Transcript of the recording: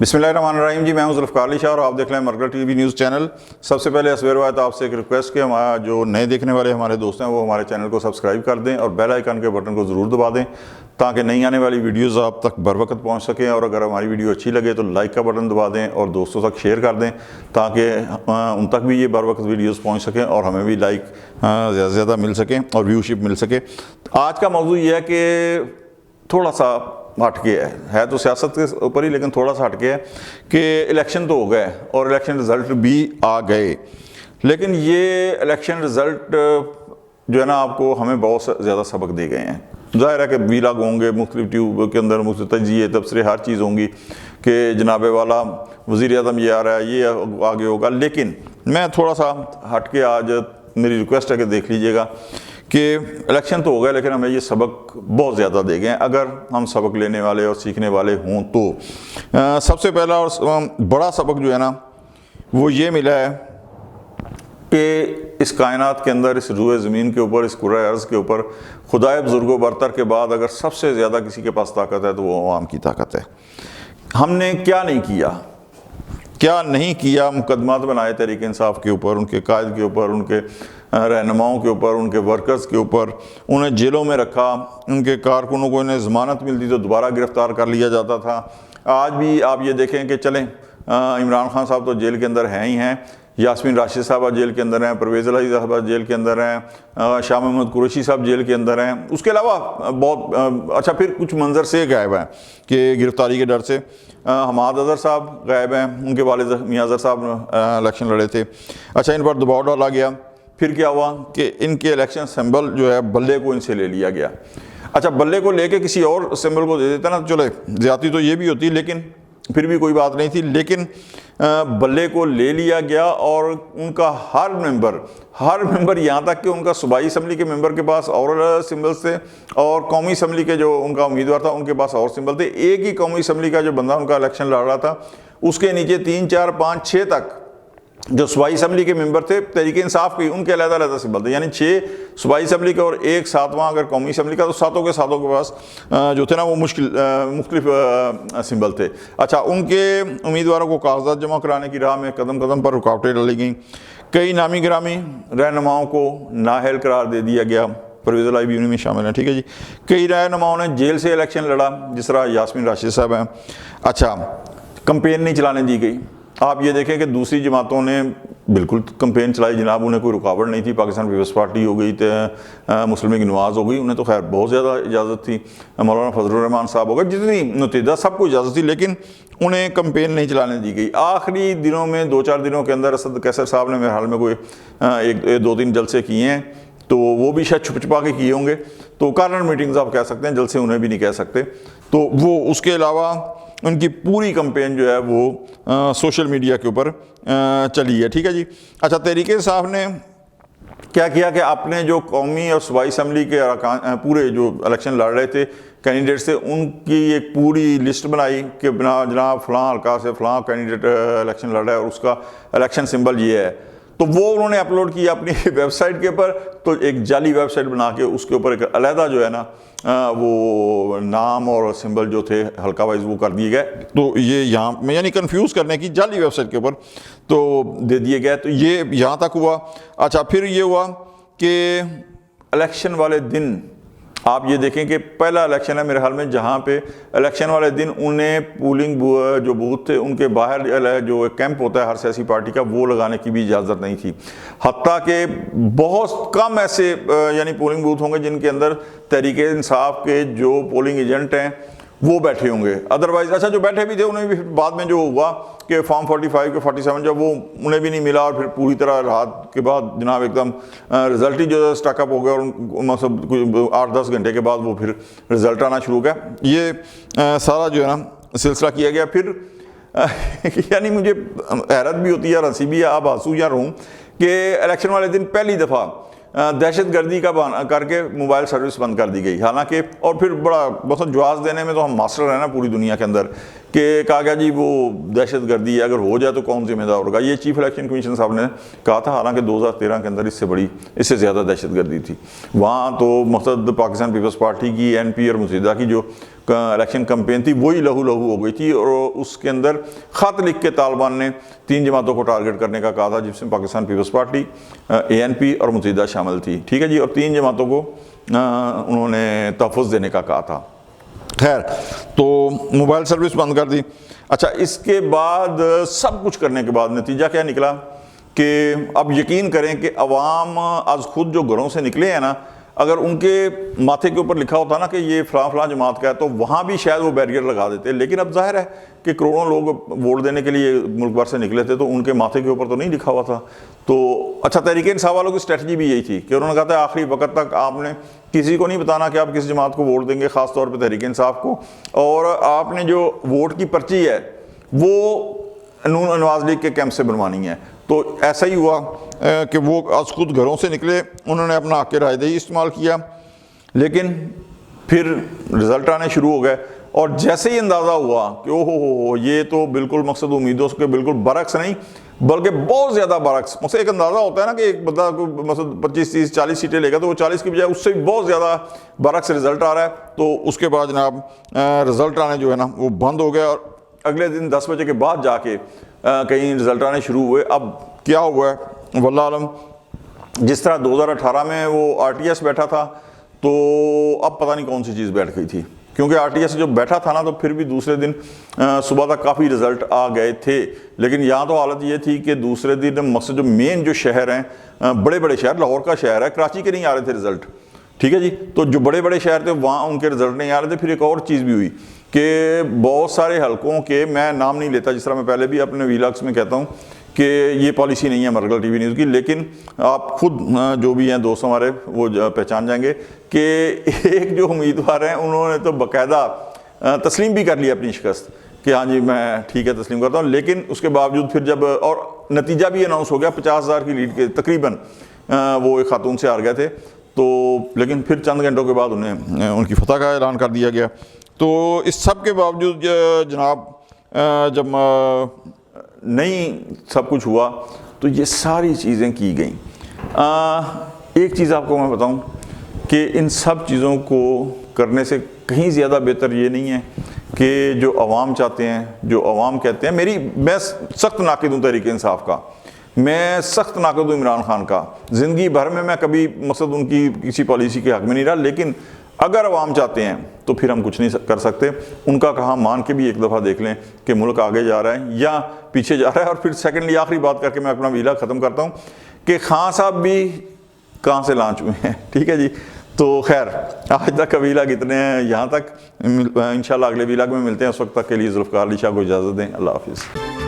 बिस्मिल्लाहिर्रहमानिर्रहीम जी, मैं हूं ज़ुल्फ़िकार अली शाह और आप देख रहे हैं मरकज़ टीवी न्यूज़ चैनल। सबसे पहले असवेर वायद आपसे एक रिक्वेस्ट कि हमारा जो नए देखने वाले हमारे दोस्त हैं वो हमारे चैनल को सब्सक्राइब कर दें और बेल आइकन के बटन को ज़रूर दबा दें ताकि नई आने वाली वीडियोज़ आप तक बर वक्त पहुँच सकें। और अगर हमारी वीडियो अच्छी लगे तो लाइक का बटन दबा दें और दोस्तों तक शेयर कर दें ताकि उन तक भी ये बर वक्त वीडियोज़ पहुँच सकें और हमें भी लाइक ज़्यादा से ज़्यादा मिल सकें और व्यूशिप मिल सके। आज का मौजू ये है कि थोड़ा सा हटके है तो सियासत के ऊपर ही, लेकिन थोड़ा सा हटके है कि इलेक्शन तो हो गए और इलेक्शन रिज़ल्ट भी आ गए, लेकिन ये इलेक्शन रिज़ल्ट जो है ना आपको हमें बहुत ज़्यादा सबक दे गए हैं। ज़ाहिर है कि वीलाग होंगे, मुख्तलिफ ट्यूब के अंदर मुख्तलिफ तजिए तबसरे हर चीज़ होंगी कि जनाब वाला वज़ीर आज़म ये आ रहा है, ये आगे होगा। लेकिन मैं थोड़ा सा हटके आज मेरी रिक्वेस्ट है कि देख लीजिएगा कि इलेक्शन तो हो गया लेकिन हमें ये सबक बहुत ज़्यादा दे गए हैं अगर हम सबक लेने वाले और सीखने वाले हों तो। सबसे पहला और बड़ा सबक जो है ना वो ये मिला है कि इस कायनात के अंदर, इस रूए ज़मीन के ऊपर, इस कुर्रा अर्ज़ के ऊपर खुदाए बुज़ुर्गो बरतर के बाद अगर सबसे ज़्यादा किसी के पास ताकत है तो वो अवाम की ताकत है। हमने क्या नहीं किया मुकदमात बनाए तहरीक इंसाफ के ऊपर, उनके कायद के ऊपर, उनके रहनुमाओं के ऊपर, उनके वर्कर्स के ऊपर, उन्हें जेलों में रखा, उनके कारकुनों को इन्हें ज़मानत मिलती तो दोबारा गिरफ़्तार कर लिया जाता था। आज भी आप ये देखें कि चलें इमरान खान साहब तो जेल के अंदर हैं ही हैं, यास्मीन राशिद साहब जेल के अंदर हैं, परवेज़ इलाही साहब जेल के अंदर हैं, शाह महमूद कुरैशी साहब जेल के अंदर हैं। उसके अलावा बहुत अच्छा फिर कुछ मंजर से गायब हैं कि गिरफ़्तारी के डर से हमाद अज़हर साहब गायब हैं, उनके वालिद मियां अज़हर साहब इलेक्शन लड़े थे। अच्छा, इन पर दबाव डाला गया। फिर क्या हुआ कि इनके इलेक्शन सिंबल जो है बल्ले को इनसे ले लिया गया। अच्छा, बल्ले को लेके किसी और सिंबल को दे देता ना, चले ज़्यादती तो ये भी होती लेकिन फिर भी कोई बात नहीं थी, लेकिन बल्ले को ले लिया गया और उनका हर मेंबर यहाँ तक कि उनका सूबाई असम्बली के मेंबर के पास और सिंबल्स थे और कौमी असम्बली के जो उनका उम्मीदवार था उनके पास और सिंबल थे। एक ही कौमी असम्बली का जो बंदा उनका इलेक्शन लड़ रहा था उसके नीचे 3, 4, 5, 6 तक जो सूबाई असम्बली के मेंबर थे तहरीक इंसाफ के, उनके अलग-अलग सिंबल थे, यानी 6 सूबाई असम्बली के और 1 7वां अगर कौमी असम्बली का, तो सातों के पास जो थे ना वो मुख्तलिफ सिंबल थे। अच्छा, उनके उम्मीदवारों को कागजात जमा कराने की राह में कदम कदम पर रुकावटें डाली गई। कई नामी गिरामी रहनुमाओं को नाअहल करार दे दिया गया, परवेज़ इलाही भी उन्हीं में शामिल हैं। ठीक है जी, कई रहनुमाओं ने जेल से इलेक्शन लड़ा, जिस तरह यास्मीन राशिद साहब हैं। अच्छा, कंपेन नहीं चलाने दी गई। आप ये देखें कि दूसरी जमातों ने बिल्कुल कंपेन चलाई जनाब, उन्हें कोई रुकावट नहीं थी। पाकिस्तान पीपल्स पार्टी हो गई, तो मुस्लिम लीग नवाज़ हो गई, उन्हें तो खैर बहुत ज़्यादा इजाज़त थी। मौलाना फजलुर रहमान साहब हो गए, जितनी नुतीजा सबको इजाज़त थी, लेकिन उन्हें कंपेन नहीं चलाने दी गई। आखिरी दिनों में 2-4 दिनों के अंदर असद कैसर साहब ने मेरे हाल में कोई 1-2-3 जलसे किए हैं, तो वो भी शायद छुपा के किए होंगे, तो कॉर्नर मीटिंग्स आप कह सकते हैं, जलसे उन्हें भी नहीं कह सकते। तो वो उसके अलावा उनकी पूरी कंपेन जो है वो सोशल मीडिया के ऊपर चली है। ठीक है जी। अच्छा, तहरीक इंसाफ ने क्या किया कि आपने जो कौमी और सूबाई असम्बली के पूरे जो इलेक्शन लड़ रहे थे कैंडिडेट्स थे उनकी एक पूरी लिस्ट बनाई कि जनाब फ़लाँ हल्का से फ़लाँ कैंडिडेट इलेक्शन लड़ रहा है और उसका इलेक्शन सिंबल ये है। तो वो उन्होंने अपलोड किया अपनी वेबसाइट के ऊपर, तो एक जाली वेबसाइट बना के उसके ऊपर एक अलहदा जो है ना वो नाम और सिंबल जो थे हल्का वाइज वो कर दिए गए। तो ये यहाँ में यानी कंफ्यूज करने की जाली वेबसाइट के ऊपर तो दे दिए गए। तो ये यहाँ तक हुआ। अच्छा, फिर ये हुआ कि इलेक्शन वाले दिन आप ये देखें कि पहला इलेक्शन है मेरे ख्याल में जहाँ पे इलेक्शन वाले दिन उन्हें पोलिंग जो बूथ थे उनके बाहर जो कैंप होता है हर सियासी पार्टी का वो लगाने की भी इजाज़त नहीं थी। हत्ता कि बहुत कम ऐसे यानी पोलिंग बूथ होंगे जिनके अंदर तहरीक इंसाफ के जो पोलिंग एजेंट हैं वो बैठे होंगे। अदरवाइज अच्छा, जो बैठे भी थे उन्हें भी बाद में जो हुआ कि फॉर्म 45 के 47 जब वो उन्हें भी नहीं मिला और फिर पूरी तरह रात के बाद जनाब एकदम रिज़ल्ट ही जो स्टकअप हो गया और मतलब 8-10 घंटे के बाद वो फिर रिज़ल्ट आना शुरू हो गया। ये सारा जो है ना सिलसिला किया गया। फिर यानी मुझे हैरत भी होती है, हंसी भी है, आप हंसू या रहूँ कि इलेक्शन वाले दिन पहली दफ़ा दहशत गर्दी का बहाना करके मोबाइल सर्विस बंद कर दी गई। हालांकि और फिर बड़ा बहुत जवाब देने में तो हम मास्टर हैं ना पूरी दुनिया के अंदर कि कहा गया जी वो दहशत गर्दी है, अगर हो जाए तो कौन जिम्मेदार होगा। ये चीफ इलेक्शन कमीशन साहब ने कहा था। हालांकि 2013 के अंदर इससे ज़्यादा दहशत गर्दी थी। वहाँ तो मुतअद्दिद पाकिस्तान पीपल्स पार्टी की, NP और मुत्तहिदा की जो الیکشن کمپین تھی وہی لہو لہو ہو گئی تھی، اور اس کے اندر خط لکھ کے طالبان نے 3 جماعتوں کو ٹارگٹ کرنے کا کہا تھا، جس میں پاکستان پیپلز پارٹی، ANP اور متحدہ شامل تھی، ٹھیک ہے جی، اور 3 جماعتوں کو انہوں نے تحفظ دینے کا کہا تھا۔ خیر، تو موبائل سروس بند کر دی۔ اچھا، اس کے بعد سب کچھ کرنے کے بعد نتیجہ کیا نکلا کہ اب یقین کریں کہ عوام از خود جو گھروں سے نکلے ہیں نا، اگر ان کے ماتھے کے اوپر لکھا ہوتا نا کہ یہ فلاں فلاں جماعت کا ہے تو وہاں بھی شاید وہ بیریئر لگا دیتے، لیکن اب ظاہر ہے کہ کروڑوں لوگ ووٹ دینے کے لیے ملک بھر سے نکلے تھے، تو ان کے ماتھے کے اوپر تو نہیں لکھا ہوا تھا۔ تو اچھا، تحریک انصاف والوں کی اسٹریٹجی بھی یہی تھی کہ انہوں نے کہا تھا آخری وقت تک آپ نے کسی کو نہیں بتانا کہ آپ کس جماعت کو ووٹ دیں گے، خاص طور پہ تحریک انصاف کو، اور آپ نے جو ووٹ کی پرچی ہے وہ نون نواز لیگ کے کیمپ سے بنوانی ہے۔ تو ایسا ہی ہوا کہ وہ از خود گھروں سے نکلے، انہوں نے اپنا حق رائے دہی استعمال کیا، لیکن پھر رزلٹ آنے شروع ہو گئے، اور جیسے ہی اندازہ ہوا کہ او ہو یہ تو بالکل مقصد امیدوں کے بالکل برعکس نہیں بلکہ بہت زیادہ برعکس، مقصد ایک اندازہ ہوتا ہے نا کہ ایک بندہ مثلا 25 30 40 سیٹیں لے گا تو وہ 40 کی بجائے اس سے بھی بہت زیادہ برعکس رزلٹ آ رہا ہے، تو اس کے بعد جناب رزلٹ آنے جو ہے نا وہ بند ہو گیا، اور اگلے دن 10 بجے کے بعد جا کے کہیں رزلٹ آنے شروع ہوئے۔ اب کیا ہوا ہے واللہ عالم، جس طرح 2018 میں وہ RTS بیٹھا تھا، تو اب پتہ نہیں کون سی چیز بیٹھ گئی تھی، کیونکہ RTS جو بیٹھا تھا نا تو پھر بھی دوسرے دن صبح تک کافی رزلٹ آ گئے تھے، لیکن یہاں تو حالت یہ تھی کہ دوسرے دن مقصد جو مین جو شہر ہیں، بڑے بڑے شہر، لاہور کا شہر ہے، کراچی کے نہیں آ رہے تھے رزلٹ، ٹھیک ہے جی، تو جو بڑے بڑے شہر تھے وہاں ان کے رزلٹ نہیں آ رہے تھے۔ پھر ایک اور چیز بھی ہوئی کہ بہت سارے حلقوں کے، میں نام نہیں لیتا، جس طرح میں پہلے بھی اپنے ویلاگس میں کہتا ہوں کہ یہ پالیسی نہیں ہے مرگل ٹی وی نیوز کی، لیکن آپ خود جو بھی ہیں دوست ہمارے وہ پہچان جائیں گے کہ ایک جو امیدوار ہیں انہوں نے تو باقاعدہ تسلیم بھی کر لیا اپنی شکست کہ ہاں جی میں ٹھیک ہے تسلیم کرتا ہوں، لیکن اس کے باوجود پھر جب اور نتیجہ بھی اناؤنس ہو گیا 50,000 کی لیڈ کے تقریباً وہ ایک خاتون سے ہار گئے تھے، تو لیکن پھر چند گھنٹوں کے بعد انہیں ان کی فتح کا اعلان کر دیا گیا۔ تو اس سب کے باوجود جناب جب نہیں سب کچھ ہوا تو یہ ساری چیزیں کی گئیں۔ ایک چیز آپ کو میں بتاؤں کہ ان سب چیزوں کو کرنے سے کہیں زیادہ بہتر یہ نہیں ہے کہ جو عوام چاہتے ہیں، جو عوام کہتے ہیں، میں سخت ناقد ہوں تحریک انصاف کا، میں سخت ناقد ہوں عمران خان کا، زندگی بھر میں کبھی مقصد ان کی کسی پالیسی کے حق میں نہیں رہا، لیکن اگر عوام چاہتے ہیں تو پھر ہم کچھ نہیں کر سکتے۔ ان کا کہا مان کے بھی ایک دفعہ دیکھ لیں کہ ملک آگے جا رہا ہے یا پیچھے جا رہا ہے۔ اور پھر سیکنڈلی آخری بات کر کے میں اپنا ویلا ختم کرتا ہوں کہ خان صاحب بھی کہاں سے لانچ ہوئے ہیں، ٹھیک ہے جی۔ تو خیر آج تک کا ویلاگ اتنے ہیں، یہاں تک، انشاءاللہ اگلے ویلاگ میں ملتے ہیں، اس وقت تک کے لیے ذوالفقار علی شاہ کو اجازت دیں، اللہ حافظ۔